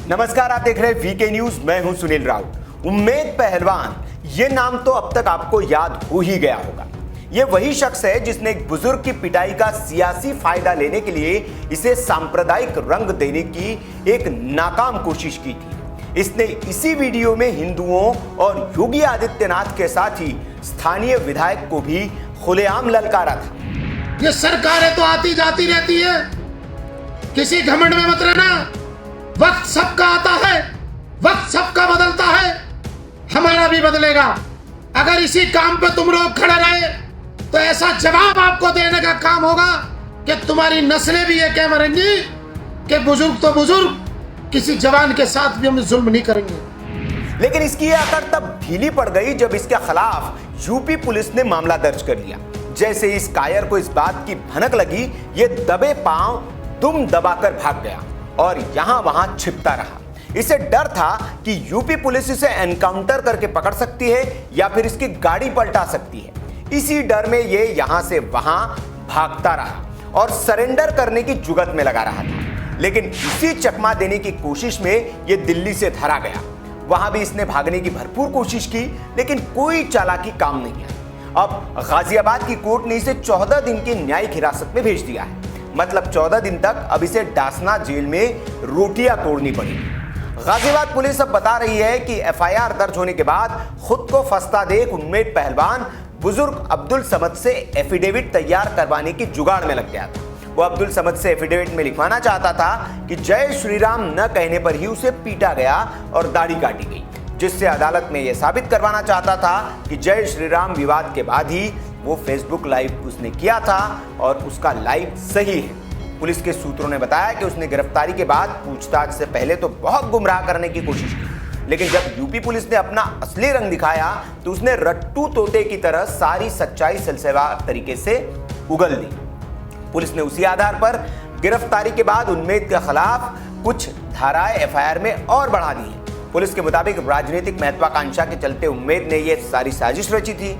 नमस्कार, आप देख रहे हैं वीके न्यूज। मैं हूं सुनील राउत। उम्मेद पहलवान, ये नाम तो अब तक आपको याद हो ही गया होगा। ये वही शख्स है जिसने एक बुजुर्ग की पिटाई का सियासी फायदा लेने के लिए इसे सांप्रदायिक रंग देने की एक नाकाम कोशिश की थी। इसने इसी वीडियो में हिंदुओं और योगी आदित्यनाथ के साथ ही स्थानीय विधायक को भी खुलेआम ललकारा था। ये सरकारें तो आती जाती रहती है, किसी घमंड में मत रहना। वक्त सबका आता है, वक्त सबका बदलता है, हमारा भी बदलेगा। अगर इसी काम पे तुम लोग खड़े रहे तो ऐसा जवाब आपको देने का काम होगा कि तुम्हारी नस्लें भी ये कह मरेंगी कि बुजुर्ग तो बुजुर्ग, किसी जवान के साथ भी हम जुल्म नहीं करेंगे। लेकिन इसकी यह अकड़ तब ढीली पड़ गई जब इसके खिलाफ यूपी पुलिस ने मामला दर्ज कर लिया। जैसे इस कायर को इस बात की भनक लगी, ये दबे पांव दुम दबाकर भाग गया और यहां वहां छिपता रहा। इसे डर था कि यूपी पुलिस इसे एनकाउंटर करके पकड़ सकती है या फिर इसकी गाड़ी पलटा सकती है। इसी डर में ये यहां से वहां भागता रहा और सरेंडर करने की जुगत में लगा रहा था। लेकिन इसी चकमा देने की कोशिश में ये दिल्ली से धरा गया। वहां भी इसने भागने की भरपूर कोशिश की, लेकिन कोई चालाकी काम नहीं आई। अब गाजियाबाद की कोर्ट ने इसे 14 दिन की न्यायिक हिरासत में भेज दिया है। मतलब 14 दिन तक अब इसे डासना जेल में रोटियां तोड़नी पड़ी। गाजियाबाद पुलिस अब बता रही है कि एफआईआर दर्ज होने के बाद खुद को फंसता देख उम्मेद पहलवान बुजुर्ग अब्दुल समद से एफिडेविट तैयार करवाने की जुगाड़ में लग गया था। वो अब्दुल समद से एफिडेविट में लिखवाना चाहता था कि जय श्री राम न कहने पर ही उसे पीटा गया और दाढ़ी काटी गई, जिससे अदालत में यह साबित करवाना चाहता था कि जय श्री राम विवाद के बाद ही वो फेसबुक लाइव उसने किया था और उसका लाइव सही है। पुलिस के सूत्रों ने बताया कि उसने गिरफ्तारी के बाद पूछताछ से पहले तो बहुत गुमराह करने की कोशिश की, लेकिन जब यूपी पुलिस ने अपना असली रंग दिखाया तो उसने रट्टू तोते की तरह सारी सच्चाई सिलसिलेवार तरीके से उगल दी। पुलिस ने उसी आधार पर गिरफ्तारी के बाद उम्मेद के खिलाफ कुछ धाराएं एफआईआर में और बढ़ा दी हैं। पुलिस के मुताबिक राजनीतिक महत्वाकांक्षा के चलते उम्मेद ने यह सारी साजिश रची थी।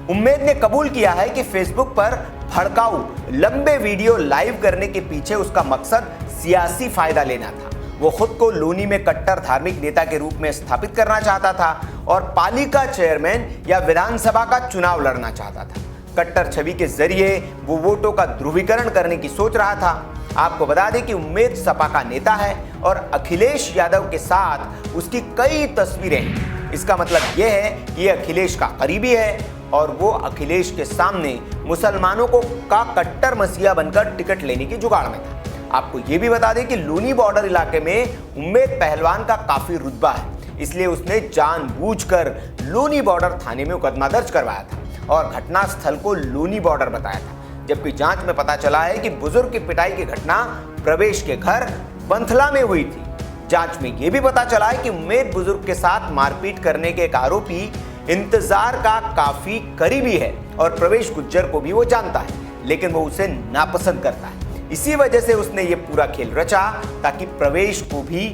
उम्मेद ने कबूल किया है कि फेसबुक पर भड़काऊ लंबे वीडियो लाइव करने के पीछे उसका मकसद सियासी फायदा लेना था। वो खुद को लोनी में कट्टर धार्मिक नेता के रूप में स्थापित करना चाहता था और पालिका चेयरमैन या विधानसभा का चुनाव लड़ना चाहता था। कट्टर छवि के जरिए वो वोटों का ध्रुवीकरण करने की सोच रहा था। आपको बता दें कि उम्मेद सपा का नेता है और अखिलेश यादव के साथ उसकी कई तस्वीरें हैं। इसका मतलब यह है कि यह अखिलेश का करीबी है और वो अखिलेश के सामने मुसलमानों को का कट्टर मसीहा बनकर टिकट लेने की जुगाड़ में था। आपको ये भी बता दें कि लोनी बॉर्डर इलाके में उम्मेद पहलवान का काफी रुतबा है, इसलिए उसने जानबूझकर लोनी बॉर्डर थाने में मुकदमा दर्ज करवाया था और घटनास्थल को लोनी बॉर्डर बताया था। जबकि जांच में पता चला है कि बुजुर्ग की पिटाई की घटना प्रवेश के घर बंथला में हुई थी। जांच में यह भी पता चला है कि उम्मेद बुजुर्ग के साथ मारपीट करने के एक आरोपी इंतजार का काफी करीबी है और प्रवेश गुज्जर को भी वो जानता है, लेकिन वो उसे नापसंद करता है। इसी वजह से उसने ये पूरा खेल रचा ताकि प्रवेश को भी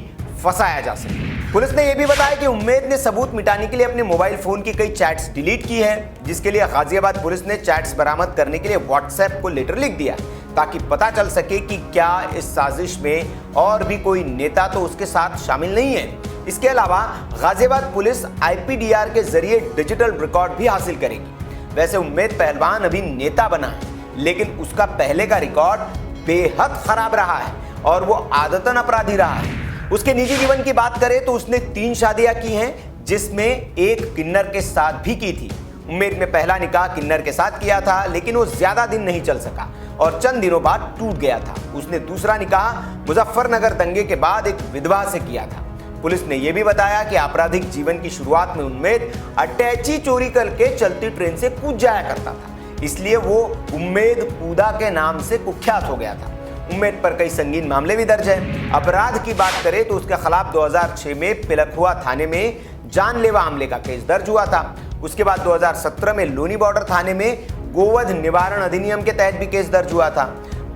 फंसाया जा सके। पुलिस ने यह भी बताया कि उम्मेद ने सबूत मिटाने के लिए अपने मोबाइल फोन की कई चैट्स डिलीट की है, जिसके लिए गाजियाबाद पुलिस ने चैट्स बरामद करने के लिए व्हाट्सएप को लेटर लिख दिया ताकि पता चल सके कि क्या इस साजिश में और भी कोई नेता तो उसके साथ शामिल नहीं है। इसके अलावा गाजियाबाद पुलिस आईपीडीआर के जरिए डिजिटल रिकॉर्ड भी हासिल करेगी। वैसे उम्मेद पहलवान अभी नेता बना है, लेकिन उसका पहले का रिकॉर्ड बेहद खराब रहा है और वो आदतन अपराधी रहा है। उसके निजी जीवन की बात करें तो उसने 3 शादियां की हैं, जिसमें एक किन्नर के साथ भी की थी। उम्मेद में पहला निकाह किन्नर के साथ किया था, लेकिन वो ज्यादा दिन नहीं चल सका और चंद दिनों बाद टूट गया था। उसने दूसरा निकाह मुजफ्फरनगर दंगे के बाद एक विधवा से किया था। पुलिस ने यह भी बताया कि आपराधिक जीवन की शुरुआत में उम्मेद अटैची चोरी करके चलती ट्रेन से कूद जाया करता था, इसलिए वो उम्मेद कूदा के नाम से कुख्यात हो गया था। उम्मेद पर कई संगीन मामले भी दर्ज हैं। अपराध की बात करें तो उसके खिलाफ 2006 में पिलखुआ थाने में जानलेवा हमले का केस दर्ज हुआ था। उसके बाद 2017 में लोनी बॉर्डर थाने में गोवध निवारण अधिनियम के तहत भी केस दर्ज हुआ था।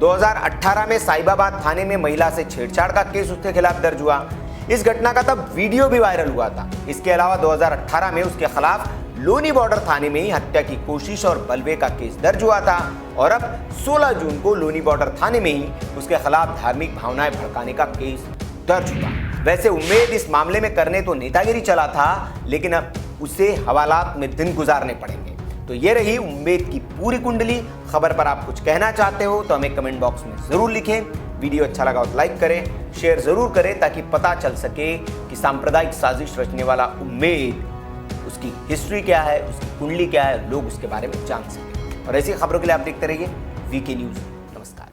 2018 में साहिबाबाद थाने में महिला से छेड़छाड़ का केस उसके खिलाफ दर्ज हुआ। इस घटना का तब वीडियो भी वायरल हुआ था। इसके अलावा 2018 में उसके खिलाफ लोनी बॉर्डर थाने में ही हत्या की कोशिश और बलवे का केस दर्ज हुआ था और अब 16 जून को लोनी बॉर्डर थाने में ही उसके खिलाफ धार्मिक भावनाएं भड़काने का केस दर्ज हुआ। वैसे उम्मेद इस मामले में करने तो नेतागिरी चला था, लेकिन अब उसे हवालात में दिन गुजारने पड़ेंगे। तो ये रही उम्मेद की पूरी कुंडली। खबर पर आप कुछ कहना चाहते हो तो हमें कमेंट बॉक्स में जरूर लिखें। वीडियो अच्छा लगा तो लाइक करें, शेयर जरूर करें, ताकि पता चल सके कि सांप्रदायिक साजिश रचने वाला उम्मेद, उसकी हिस्ट्री क्या है, उसकी कुंडली क्या है, लोग उसके बारे में जान सकें। और ऐसी खबरों के लिए आप देखते रहिए वीके न्यूज। नमस्कार।